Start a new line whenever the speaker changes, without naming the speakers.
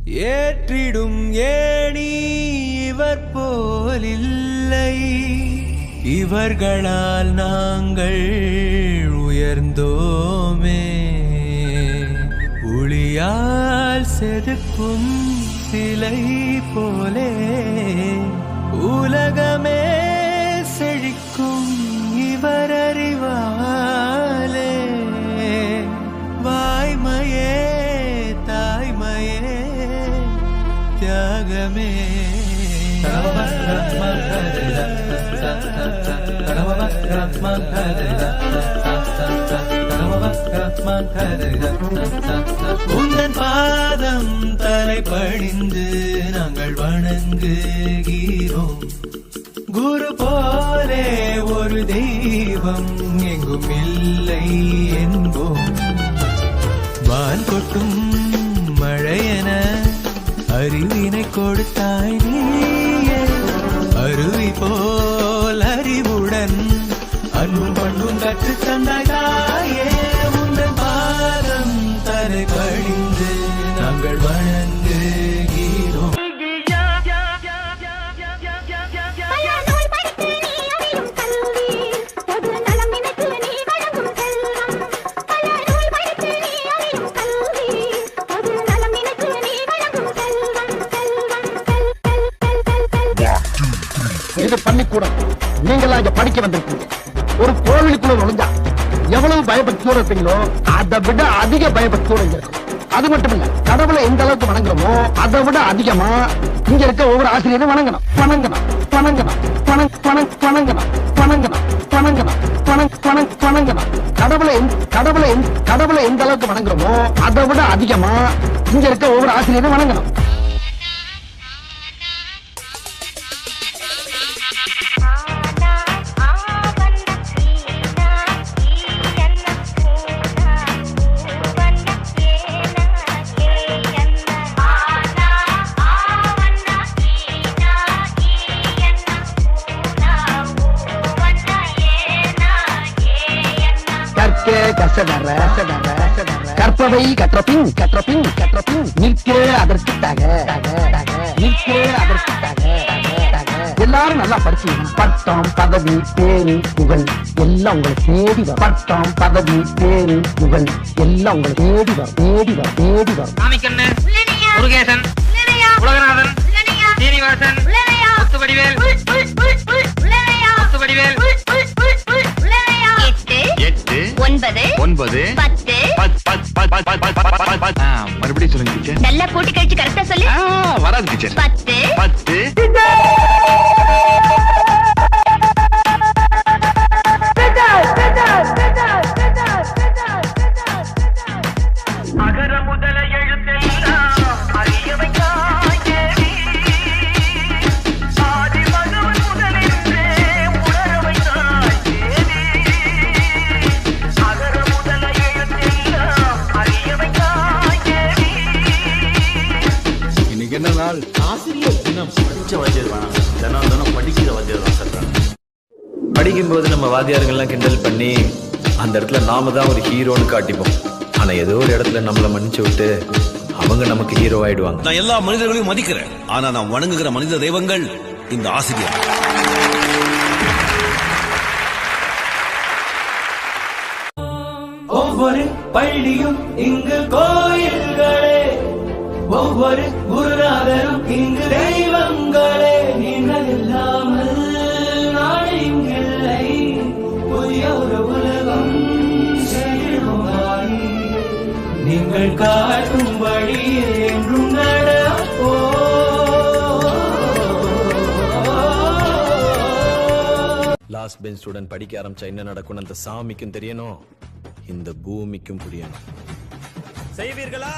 ஏற்றிடும் ஏணி இவர் போலில்லை, இவர்களால் நாங்கள் உயர்ந்தோமே. ஒளியால் செதுக்கும் சிலை போலே உலகமே செழிக்கும் இவர் அறிவாலே. வாய்மையே தாய்மையே தியாகமே. உந்தன் பாதம் தலை பணிந்து நாங்கள் வணங்குகிறோம். குரு போலே ஒரு தெய்வம் எங்கும் இல்லை என்போம். வான் கொட்டும் மழையென அறிவினை கொடுத்தாய் நீயே, அருவி போல் அறிவுடன் அன்பும் பண்பும் கற்று தந்தாய் தாயே. உந்தன் பாதம் தலை பணிந்து நாங்கள் வணங்குகிறோம்.
இது பள்ளிக்கூடம், நீங்களா இங்க படிக்க வந்திருக்கீங்க. ஒரு கோவிலுக்குள்ள நுழைஞ்சா எவ்வளவு பயபக்தியோட இருப்பீங்களோ அதை விட அதிக பயபக்தியோட இங்க இருக்கும். அது மட்டும் இல்ல, கடவுளை எந்த அளவுக்கு வணங்குறோமோ அதை விட அதிகமா இங்க இருக்க ஒவ்வொரு ஆசிரியரும் வணங்கணும் வணங்கணும் வணங்கணும் வணங்கணும் வணங்கணும் வணங்கணும் வணங்கணும். கடவுளை எந்த அளவுக்கு வணங்குறோமோ அதை விட அதிகமா இங்க இருக்க ஒவ்வொரு ஆசிரியரும் வணங்கணும். கற்பவை கற்றபின் நிற்கே அதற்காக எல்லாரும் நல்லா படிச்சீங்க. பட்டம் பதவி பேரு புகழ் எல்லாம் உங்களை தேடி வரும். பட்டம் பதவி பேரு புகழ் எல்லாம் உங்களை தேடி வரும் தேடி வரும் தேடி வரும்.
முருகேசன், உலகநாதன், சீனிவாசன், முத்துவடிவேல், முத்துவடிவேல். 8 9 10 மறுபடியும் சொல்லுங்க டீச்சர்.
நல்லா கூட்டி கழிச்சு கரெக்டா சொல்லு.
வராது டீச்சர். 10 அகர முதல எழுத்தெல்லாம் அறியவைக்காய் தேவி, ஆதி மகவன் முதலின்றே உணரவைக்காய் தேவி. அகர முதல எழுத்தெல்லாம் அறியவைக்காய் தேவி.
இன்னைக்கு என்ன நாள்? ஆசிரியர் தினம். படிச்ச வாத்தியார் வேணாம், தினம் படிக்கிற வாத்தியார் தான் சொல்றாங்க. படிக்கும்போது நம்ம வாத்தியார்கள்லாம் கிண்டல் பண்ணி அந்த இடத்துல நாம தான் ஒரு ஹீரோன்னு காட்டிப்போம். ஆனா ஏதோ ஒரு இடத்துல நம்மள மன்னிச்சு விட்டு அவங்க நமக்கு ஹீரோ ஆயிடுவாங்க.
நான் எல்லா மனிதர்களையும் மதிக்கிறேன், ஆனா நான் வணங்குகிற மனித தெய்வங்கள் இந்த ஆசிரியர்.
ஒவ்வொரு பள்ளியும் இங்கு கோயில்களே, ஒவ்வொரு குருநாதரும் இங்கு தெய்வங்களே. நீங்கள் இல்லாமல் நாடு இங்கில்லை, புதிய ஒரு உலகம் செழிப்பாய். நீங்கள் காட்டும் வழியே என்றும் நடப்போ.
லாஸ்ட் பெஞ்ச் ஸ்டூடெண்ட் படிக்க ஆரம்பிச்சா என்ன நடக்கும் அந்த சாமிக்கும் தெரியணும், இந்த பூமிக்கும் புரியணும். செய்வீர்களா?